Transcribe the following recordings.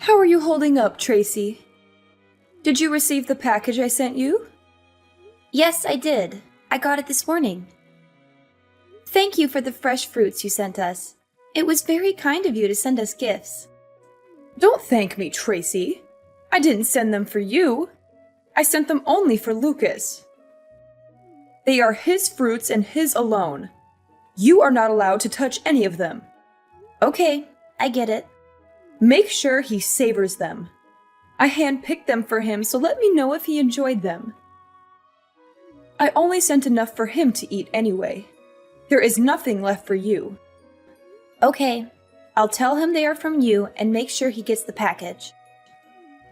How are you holding up, Tracy? Did you receive the package I sent you? Yes, I did. I got it this morning. Thank you for the fresh fruits you sent us. It was very kind of you to send us gifts. Don't thank me, Tracy. I didn't send them for you. I sent them only for Lucas. They are his fruits and his alone. You are not allowed to touch any of them. Okay, I get it. Make sure he savors them. I handpicked them for him, so let me know if he enjoyed them. I only sent enough for him to eat anyway. There is nothing left for you. Okay, I'll tell him they are from you and make sure he gets the package.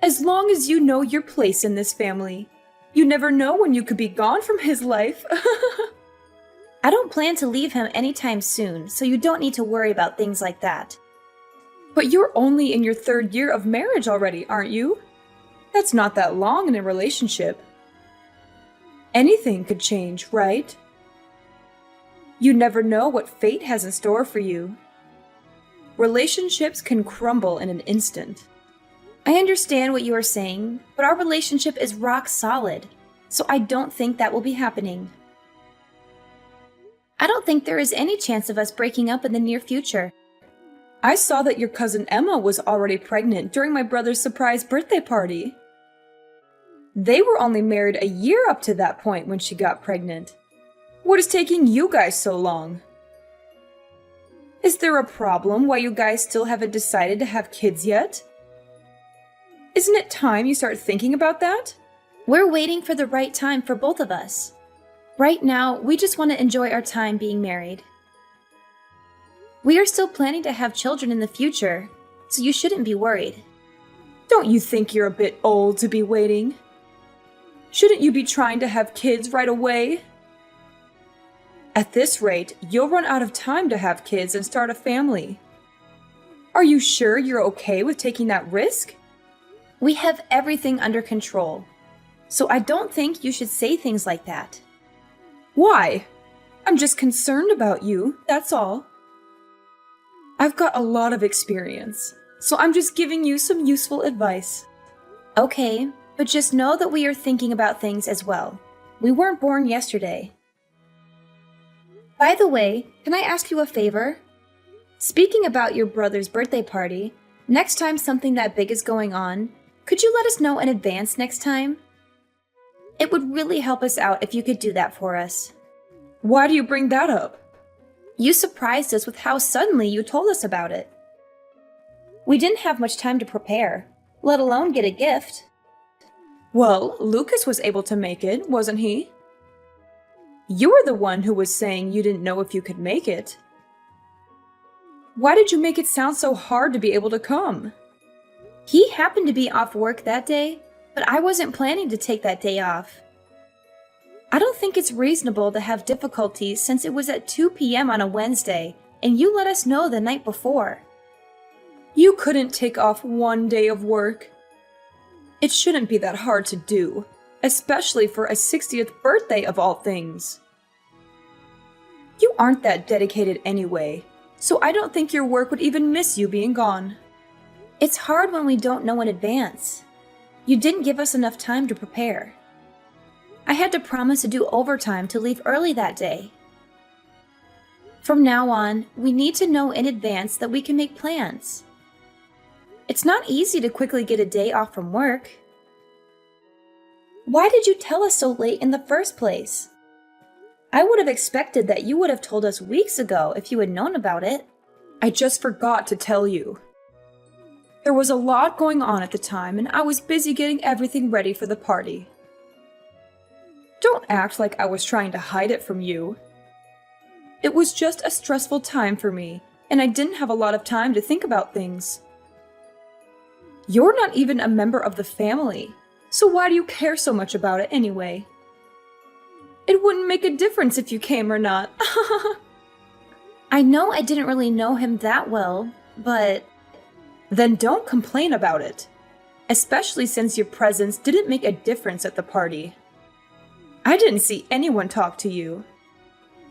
As long as you know your place in this family. You never know when you could be gone from his life. I don't plan to leave him anytime soon, so you don't need to worry about things like that. But you're only in your 3rd year of marriage already, aren't you? That's not that long in a relationship. Anything could change, right? You never know what fate has in store for you. Relationships can crumble in an instant. I understand what you are saying, but our relationship is rock solid, so I don't think that will be happening. I don't think there is any chance of us breaking up in the near future. I saw that your cousin Emma was already pregnant during my brother's surprise birthday party. They were only married a year up to that point when she got pregnant. What is taking you guys so long? Is there a problem why you guys still haven't decided to have kids yet? Isn't it time you start thinking about that? We're waiting for the right time for both of us. Right now, we just want to enjoy our time being married. We are still planning to have children in the future, so you shouldn't be worried. Don't you think you're a bit old to be waiting? Shouldn't you be trying to have kids right away? At this rate, you'll run out of time to have kids and start a family. Are you sure you're okay with taking that risk? We have everything under control, so I don't think you should say things like that. Why? I'm just concerned about you, that's all. I've got a lot of experience, so I'm just giving you some useful advice. Okay, but just know that we are thinking about things as well. We weren't born yesterday. By the way, can I ask you a favor? Speaking about your brother's birthday party, next time something that big is going on, could you let us know in advance next time? It would really help us out if you could do that for us. Why do you bring that up? You surprised us with how suddenly you told us about it. We didn't have much time to prepare, let alone get a gift. Well, Lucas was able to make it, wasn't he? You were the one who was saying you didn't know if you could make it. Why did you make it sound so hard to be able to come? He happened to be off work that day, but I wasn't planning to take that day off. I don't think it's reasonable to have difficulties since it was at 2 p.m. on a Wednesday, and you let us know the night before. You couldn't take off one day of work. It shouldn't be that hard to do, especially for a 60th birthday of all things. You aren't that dedicated anyway, so I don't think your work would even miss you being gone. It's hard when we don't know in advance. You didn't give us enough time to prepare. I had to promise to do overtime to leave early that day. From now on, we need to know in advance that we can make plans. It's not easy to quickly get a day off from work. Why did you tell us so late in the first place? I would have expected that you would have told us weeks ago if you had known about it. I just forgot to tell you. There was a lot going on at the time, and I was busy getting everything ready for the party. Don't act like I was trying to hide it from you. It was just a stressful time for me, and I didn't have a lot of time to think about things. You're not even a member of the family, so why do you care so much about it anyway? It wouldn't make a difference if you came or not. I know I didn't really know him that well, but... Then don't complain about it, especially since your presence didn't make a difference at the party. I didn't see anyone talk to you.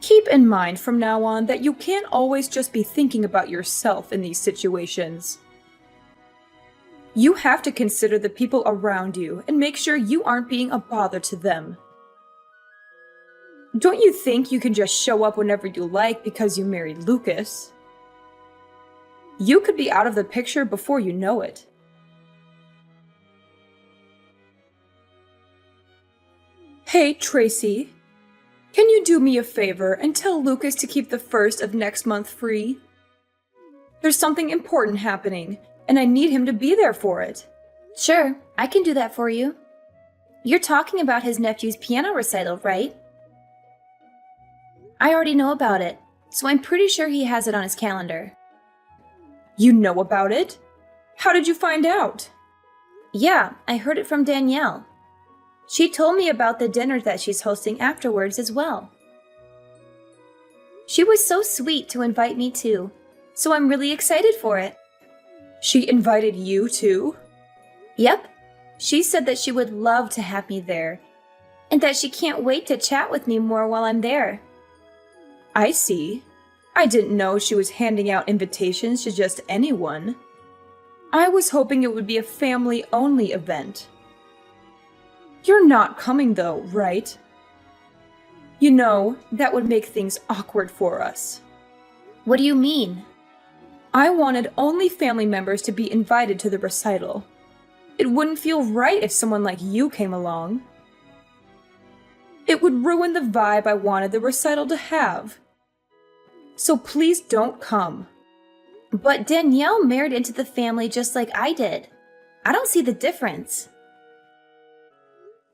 Keep in mind from now on that you can't always just be thinking about yourself in these situations. You have to consider the people around you and make sure you aren't being a bother to them. Don't you think you can just show up whenever you like because you married Lucas? You could be out of the picture before you know it. Hey, Tracy. Can you do me a favor and tell Lucas to keep the 1st of next month free? There's something important happening, and I need him to be there for it. Sure, I can do that for you. You're talking about his nephew's piano recital, right? I already know about it, so I'm pretty sure he has it on his calendar. You know about it? How did you find out? Yeah, I heard it from Danielle. She told me about the dinner that she's hosting afterwards as well. She was so sweet to invite me too, so I'm really excited for it. She invited you too? Yep. She said that she would love to have me there, and that she can't wait to chat with me more while I'm there. I see. I didn't know she was handing out invitations to just anyone. I was hoping it would be a family-only event. You're not coming though, right? You know, that would make things awkward for us. What do you mean? I wanted only family members to be invited to the recital. It wouldn't feel right if someone like you came along. It would ruin the vibe I wanted the recital to have. So please don't come. But Danielle married into the family just like I did. I don't see the difference.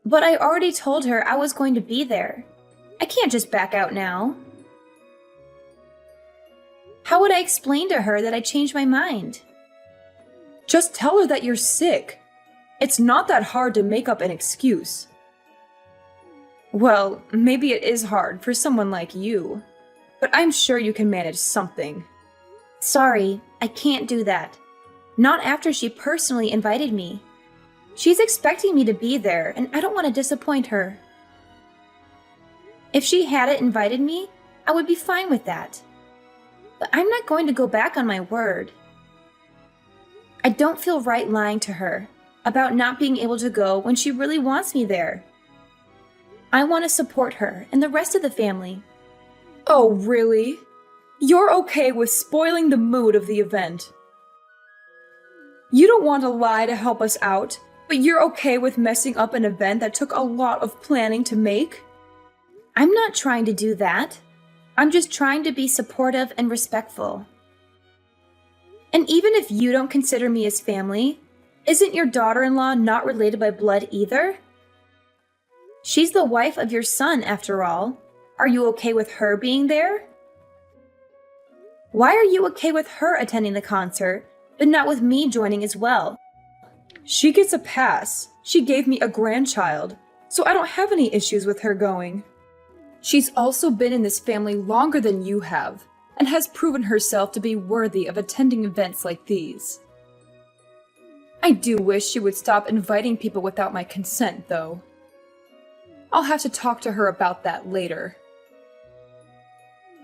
But I already told her I was going to be there. I can't just back out now. How would I explain to her that I changed my mind? Just tell her that you're sick. It's not that hard to make up an excuse. Well, maybe it is hard for someone like you, but I'm sure you can manage something. Sorry, I can't do that. Not after she personally invited me. She's expecting me to be there, and I don't want to disappoint her. If she hadn't invited me, I would be fine with that. But I'm not going to go back on my word. I don't feel right lying to her about not being able to go when she really wants me there. I want to support her and the rest of the family. Oh, really? You're okay with spoiling the mood of the event. You don't want to lie to help us out, but you're okay with messing up an event that took a lot of planning to make? I'm not trying to do that. I'm just trying to be supportive and respectful. And even if you don't consider me as family, isn't your daughter-in-law not related by blood either? She's the wife of your son, after all. Are you okay with her being there? Why are you okay with her attending the concert, but not with me joining as well? She gets a pass. She gave me a grandchild, so I don't have any issues with her going. She's also been in this family longer than you have, and has proven herself to be worthy of attending events like these. I do wish she would stop inviting people without my consent, though. I'll have to talk to her about that later.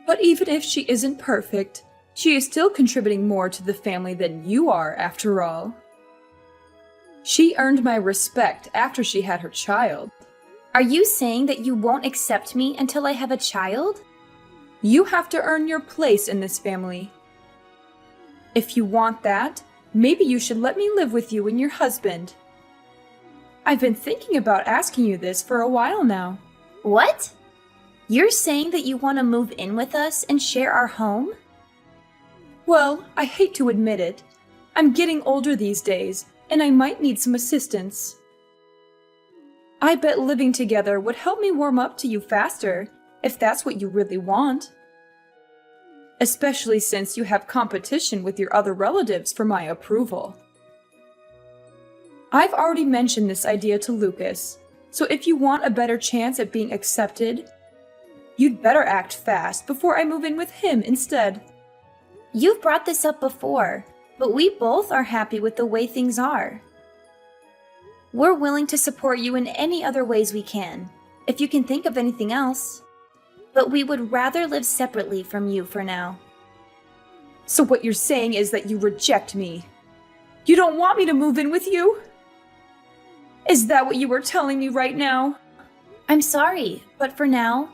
But even if she isn't perfect, she is still contributing more to the family than you are, after all. She earned my respect after she had her child. Are you saying that you won't accept me until I have a child? You have to earn your place in this family. If you want that, maybe you should let me live with you and your husband. I've been thinking about asking you this for a while now. What? You're saying that you want to move in with us and share our home? Well, I hate to admit it. I'm getting older these days, and I might need some assistance. I bet living together would help me warm up to you faster, if that's what you really want. Especially since you have competition with your other relatives for my approval. I've already mentioned this idea to Lucas, so if you want a better chance at being accepted, you'd better act fast before I move in with him instead. You've brought this up before, but we both are happy with the way things are. We're willing to support you in any other ways we can, if you can think of anything else. But we would rather live separately from you for now. So what you're saying is that you reject me. You don't want me to move in with you? Is that what you were telling me right now? I'm sorry, but for now,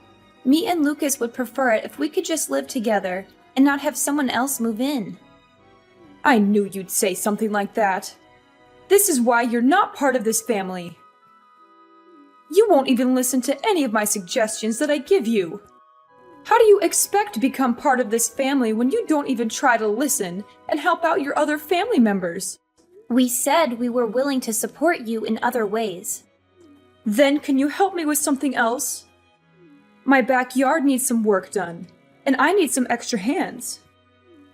me and Lucas would prefer it if we could just live together and not have someone else move in. I knew you'd say something like that. This is why you're not part of this family. You won't even listen to any of my suggestions that I give you. How do you expect to become part of this family when you don't even try to listen and help out your other family members? We said we were willing to support you in other ways. Then can you help me with something else? My backyard needs some work done, and I need some extra hands.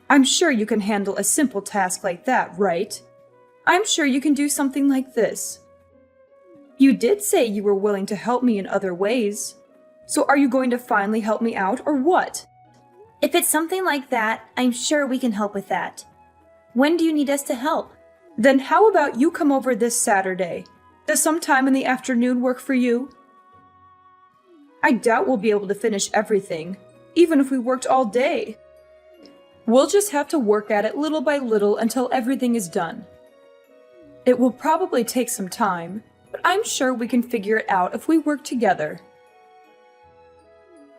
I'm sure you can handle a simple task like that, right? I'm sure you can do something like this. You did say you were willing to help me in other ways. So are you going to finally help me out, or what? If it's something like that, I'm sure we can help with that. When do you need us to help? Then how about you come over this Saturday? Does some time in the afternoon work for you? I doubt we'll be able to finish everything, even if we worked all day. We'll just have to work at it little by little until everything is done. It will probably take some time, but I'm sure we can figure it out if we work together.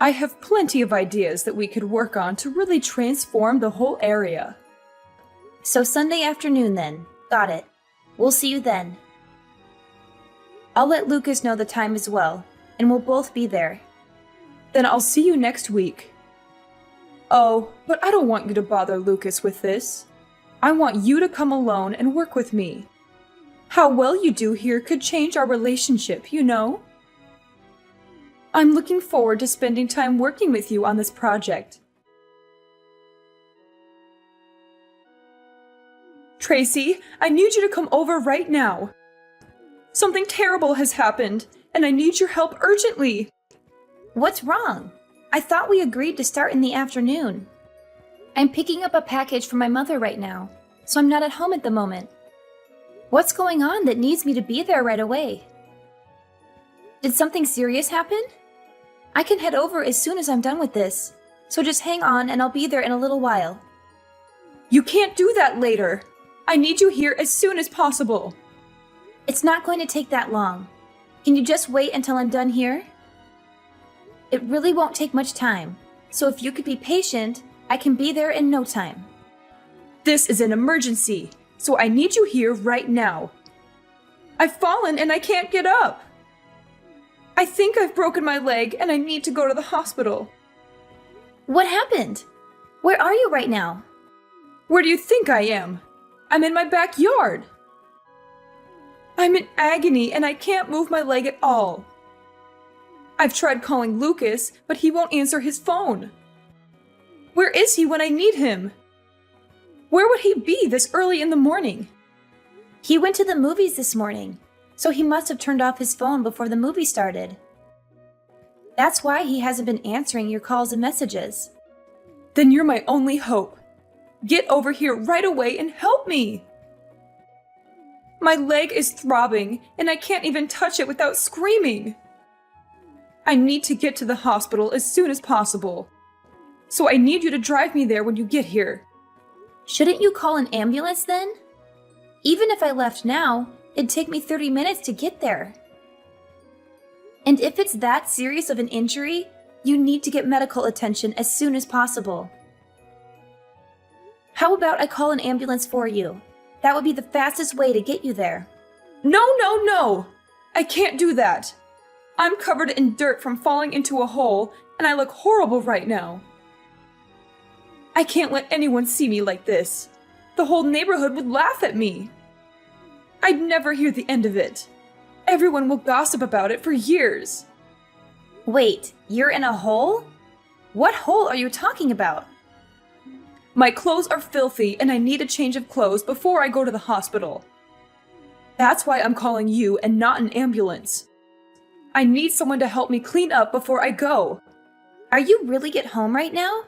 I have plenty of ideas that we could work on to really transform the whole area. So Sunday afternoon then. Got it. We'll see you then. I'll let Lucas know the time as well, and we'll both be there. Then I'll see you next week. Oh, but I don't want you to bother Lucas with this. I want you to come alone and work with me. How well you do here could change our relationship, you know? I'm looking forward to spending time working with you on this project. Tracy, I need you to come over right now. Something terrible has happened, and I need your help urgently. What's wrong? I thought we agreed to start in the afternoon. I'm picking up a package from my mother right now, so I'm not at home at the moment. What's going on that needs me to be there right away? Did something serious happen? I can head over as soon as I'm done with this, so just hang on and I'll be there in a little while. You can't do that later. I need you here as soon as possible. It's not going to take that long. Can you just wait until I'm done here? It really won't take much time, so if you could be patient, I can be there in no time. This is an emergency, so I need you here right now. I've fallen and I can't get up. I think I've broken my leg and I need to go to the hospital. What happened? Where are you right now? Where do you think I am? I'm in my backyard. I'm in agony and I can't move my leg at all. I've tried calling Lucas, but he won't answer his phone. Where is he when I need him? Where would he be this early in the morning? He went to the movies this morning, so he must have turned off his phone before the movie started. That's why he hasn't been answering your calls and messages. Then you're my only hope. Get over here right away and help me. My leg is throbbing, and I can't even touch it without screaming. I need to get to the hospital as soon as possible. So I need you to drive me there when you get here. Shouldn't you call an ambulance then? Even if I left now, it'd take me 30 minutes to get there. And if it's that serious of an injury, you need to get medical attention as soon as possible. How about I call an ambulance for you? That would be the fastest way to get you there. No, no, no! I can't do that. I'm covered in dirt from falling into a hole, and I look horrible right now. I can't let anyone see me like this. The whole neighborhood would laugh at me. I'd never hear the end of it. Everyone will gossip about it for years. Wait, you're in a hole? What hole are you talking about? My clothes are filthy and I need a change of clothes before I go to the hospital. That's why I'm calling you and not an ambulance. I need someone to help me clean up before I go. Are you really at home right now?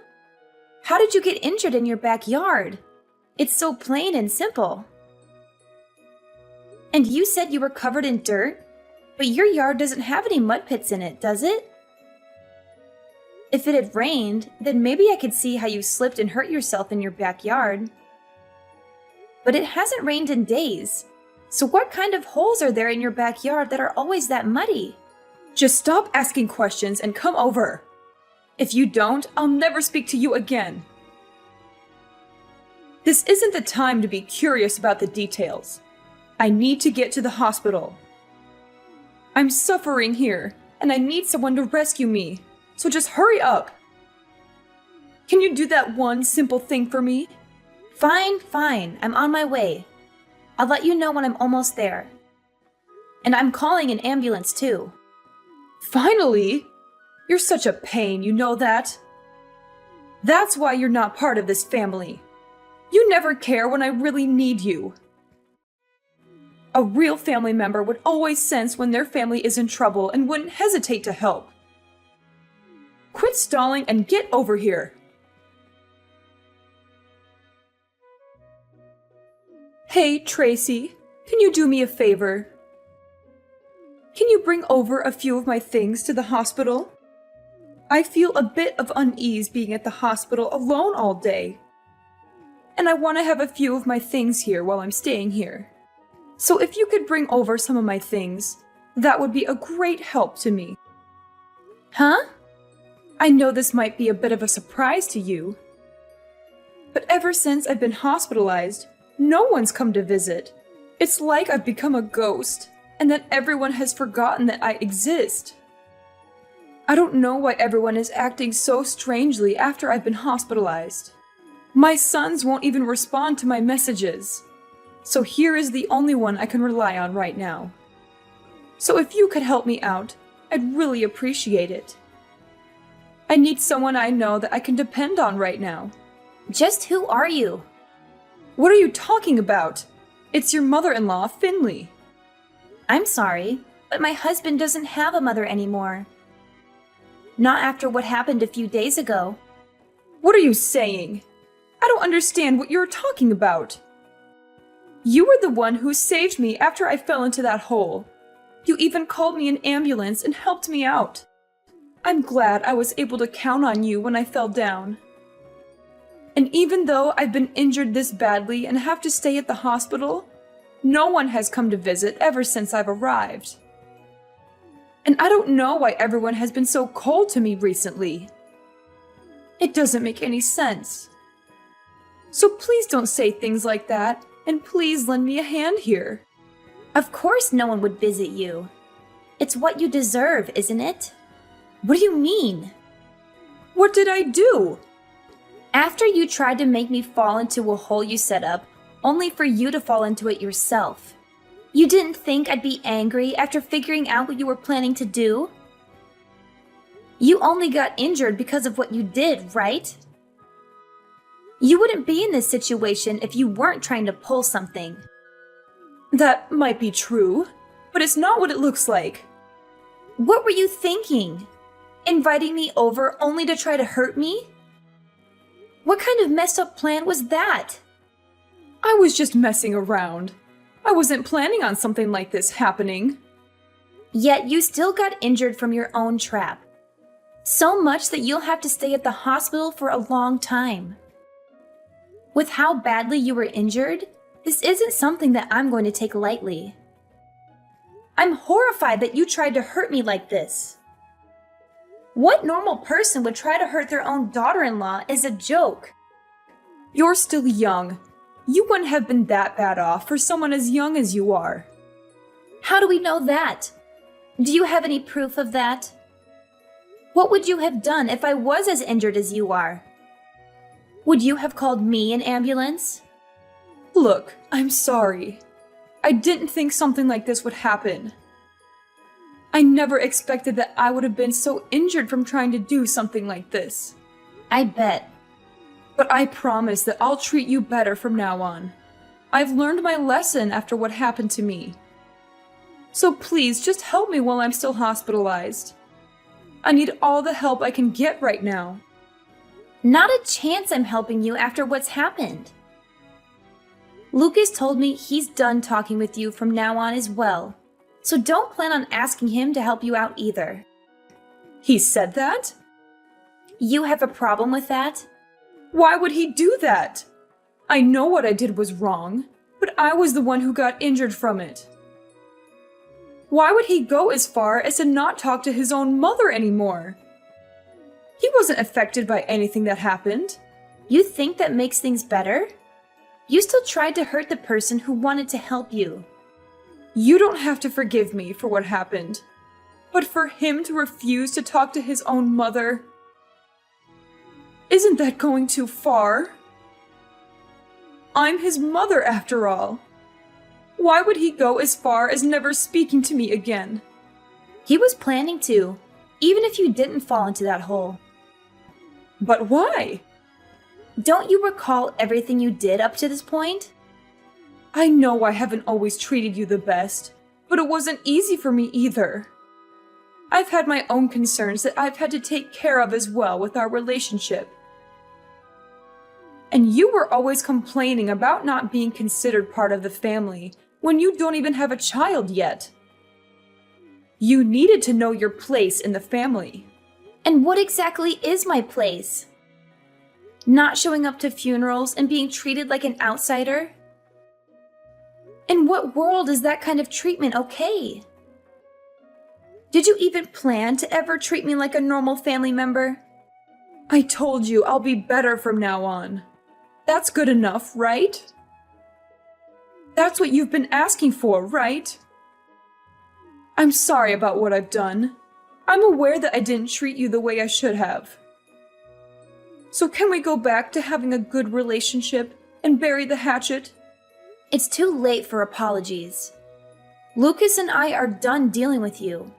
How did you get injured in your backyard? It's so plain and simple. And you said you were covered in dirt, but your yard doesn't have any mud pits in it, does it? If it had rained, then maybe I could see how you slipped and hurt yourself in your backyard. but it hasn't rained in days. So what kind of holes are there in your backyard that are always that muddy? Just stop asking questions and come over. If you don't, I'll never speak to you again. This isn't the time to be curious about the details. I need to get to the hospital. I'm suffering here, and I need someone to rescue me, so just hurry up. Can you do that one simple thing for me? Fine, I'm on my way. I'll let you know when I'm almost there. And I'm calling an ambulance too. Finally! You're such a pain, you know that? That's why you're not part of this family. You never care when I really need you. A real family member would always sense when their family is in trouble and wouldn't hesitate to help. Quit stalling and get over here. Hey, Tracy, can you do me a favor? Can you bring over a few of my things to the hospital? I feel a bit of unease being at the hospital alone all day. And I want to have a few of my things here while I'm staying here. So if you could bring over some of my things, that would be a great help to me. Huh? I know this might be a bit of a surprise to you, but ever since I've been hospitalized, no one's come to visit. It's like I've become a ghost, and that everyone has forgotten that I exist. I don't know why everyone is acting so strangely after I've been hospitalized. My sons won't even respond to my messages. So here is the only one I can rely on right now. So if you could help me out, I'd really appreciate it. I need someone I know that I can depend on right now. Just who are you? What are you talking about? It's your mother-in-law, Finley. I'm sorry, but my husband doesn't have a mother anymore. Not after what happened a few days ago. What are you saying? I don't understand what you're talking about. You were the one who saved me after I fell into that hole. You even called me an ambulance and helped me out. I'm glad I was able to count on you when I fell down. And even though I've been injured this badly and have to stay at the hospital, no one has come to visit ever since I've arrived. And I don't know why everyone has been so cold to me recently. It doesn't make any sense. So please don't say things like that, and please lend me a hand here. Of course no one would visit you. It's what you deserve, isn't it? What do you mean? What did I do? After you tried to make me fall into a hole you set up, only for you to fall into it yourself. You didn't think I'd be angry after figuring out what you were planning to do? You only got injured because of what you did, right? You wouldn't be in this situation if you weren't trying to pull something. That might be true, but it's not what it looks like. What were you thinking? Inviting me over only to try to hurt me? What kind of messed up plan was that? I was just messing around. I wasn't planning on something like this happening. Yet you still got injured from your own trap. So much that you'll have to stay at the hospital for a long time. With how badly you were injured, this isn't something that I'm going to take lightly. I'm horrified that you tried to hurt me like this. What normal person would try to hurt their own daughter-in-law is a joke. You're still young. You wouldn't have been that bad off for someone as young as you are. How do we know that? Do you have any proof of that? What would you have done if I was as injured as you are? Would you have called me an ambulance? Look, I'm sorry. I didn't think something like this would happen. I never expected that I would have been so injured from trying to do something like this. I bet. But I promise that I'll treat you better from now on. I've learned my lesson after what happened to me. So please, just help me while I'm still hospitalized. I need all the help I can get right now. Not a chance I'm helping you after what's happened. Lucas told me he's done talking with you from now on as well. So don't plan on asking him to help you out either. He said that? You have a problem with that? Why would he do that? I know what I did was wrong, But I was the one who got injured from it. Why would he go as far as to not talk to his own mother anymore? He wasn't affected by anything that happened. You think that makes things better? You still tried to hurt the person who wanted to help you. You don't have to forgive me for what happened. But for him to refuse to talk to his own mother... Isn't that going too far? I'm his mother, after all. Why would he go as far as never speaking to me again? He was planning to, even if you didn't fall into that hole. But why? Don't you recall everything you did up to this point? I know I haven't always treated you the best, but it wasn't easy for me either. I've had my own concerns that I've had to take care of as well with our relationship. And you were always complaining about not being considered part of the family when you don't even have a child yet. You needed to know your place in the family. And what exactly is my place? Not showing up to funerals and being treated like an outsider? In what world is that kind of treatment okay? Did you even plan to ever treat me like a normal family member? I told you I'll be better from now on. That's good enough, right? That's what you've been asking for, right? I'm sorry about what I've done. I'm aware that I didn't treat you the way I should have. So can we go back to having a good relationship and bury the hatchet? It's too late for apologies. Lucas and I are done dealing with you.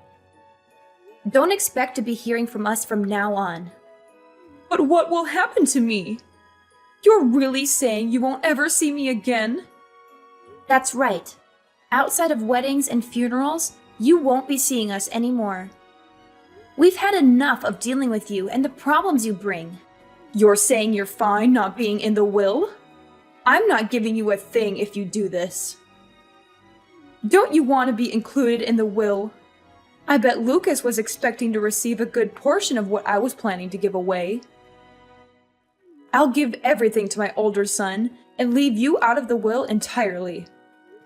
Don't expect to be hearing from us from now on. But what will happen to me? You're really saying you won't ever see me again? That's right. Outside of weddings and funerals, you won't be seeing us anymore. We've had enough of dealing with you and the problems you bring. You're saying you're fine not being in the will? I'm not giving you a thing if you do this. Don't you want to be included in the will? I bet Lucas was expecting to receive a good portion of what I was planning to give away. I'll give everything to my older son and leave you out of the will entirely.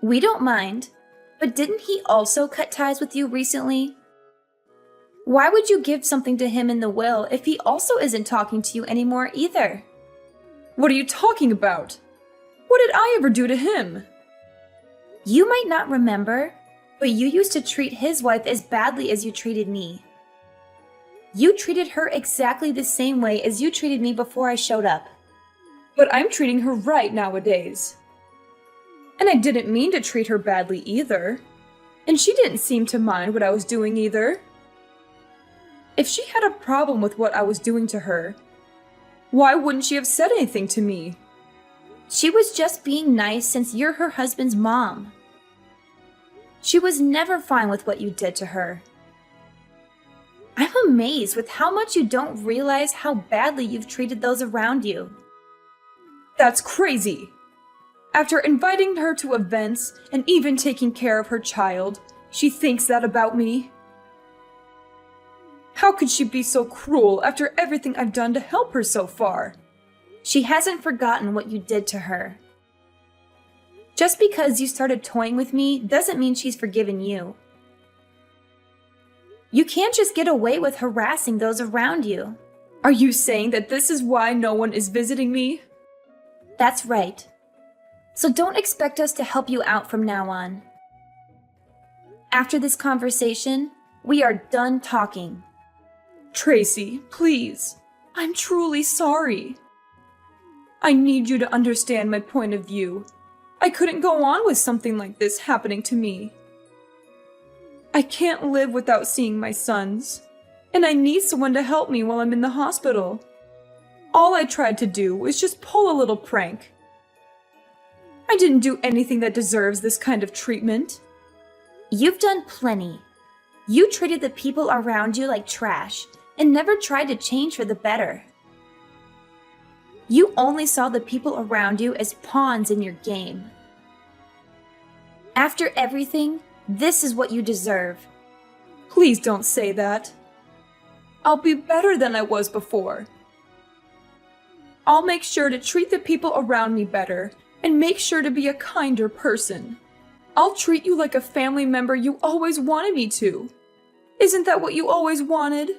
We don't mind, but didn't he also cut ties with you recently? Why would you give something to him in the will if he also isn't talking to you anymore either? What are you talking about? What did I ever do to him? You might not remember, but you used to treat his wife as badly as you treated me. You treated her exactly the same way as you treated me before I showed up. But I'm treating her right nowadays. And I didn't mean to treat her badly either. And she didn't seem to mind what I was doing either. If she had a problem with what I was doing to her, why wouldn't she have said anything to me? She was just being nice since you're her husband's mom. She was never fine with what you did to her. I'm amazed with how much you don't realize how badly you've treated those around you. That's crazy. After inviting her to events and even taking care of her child, she thinks that about me. How could she be so cruel after everything I've done to help her so far? She hasn't forgotten what you did to her. Just because you started toying with me doesn't mean she's forgiven you. You can't just get away with harassing those around you. Are you saying that this is why no one is visiting me? That's right. So don't expect us to help you out from now on. After this conversation, we are done talking. Tracy, please. I'm truly sorry. I need you to understand my point of view. I couldn't go on with something like this happening to me. I can't live without seeing my sons, and I need someone to help me while I'm in the hospital. All I tried to do was just pull a little prank. I didn't do anything that deserves this kind of treatment. You've done plenty. You treated the people around you like trash and never tried to change for the better. You only saw the people around you as pawns in your game. After everything, this is what you deserve. Please don't say that. I'll be better than I was before. I'll make sure to treat the people around me better And make sure to be a kinder person. I'll treat you like a family member you always wanted me to. Isn't that what you always wanted?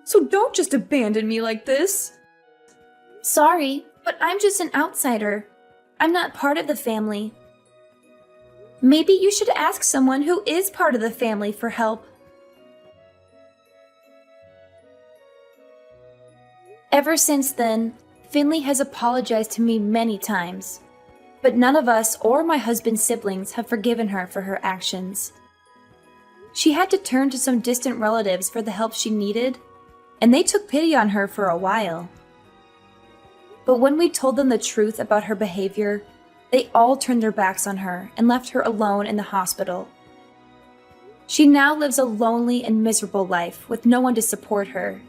So don't just abandon me like this. Sorry, but I'm just an outsider. I'm not part of the family. Maybe you should ask someone who is part of the family for help. Ever since then, Finley has apologized to me many times, but none of us or my husband's siblings have forgiven her for her actions. She had to turn to some distant relatives for the help she needed, and they took pity on her for a while. But when we told them the truth about her behavior, they all turned their backs on her and left her alone in the hospital. She now lives a lonely and miserable life with no one to support her.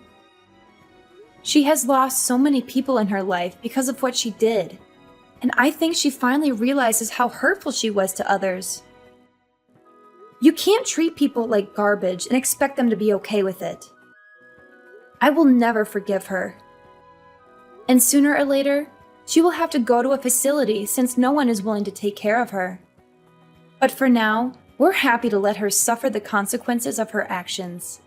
She has lost so many people in her life because of what she did, and I think she finally realizes how hurtful she was to others. You can't treat people like garbage and expect them to be okay with it. I will never forgive her. And sooner or later, she will have to go to a facility since no one is willing to take care of her. But for now, we're happy to let her suffer the consequences of her actions.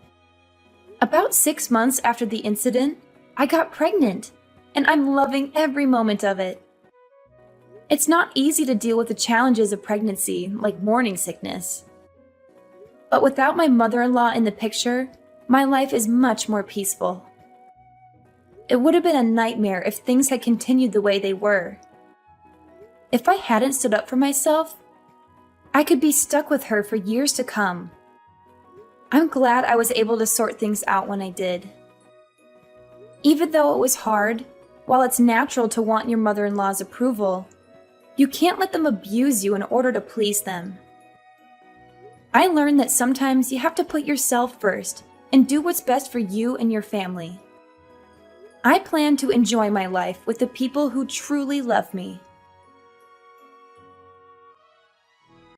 About 6 months after the incident, I got pregnant, and I'm loving every moment of it. It's not easy to deal with the challenges of pregnancy, like morning sickness. But without my mother-in-law in the picture, my life is much more peaceful. It would have been a nightmare if things had continued the way they were. If I hadn't stood up for myself, I could be stuck with her for years to come. I'm glad I was able to sort things out when I did. Even though it was hard, while it's natural to want your mother-in-law's approval, you can't let them abuse you in order to please them. I learned that sometimes you have to put yourself first and do what's best for you and your family. I plan to enjoy my life with the people who truly love me.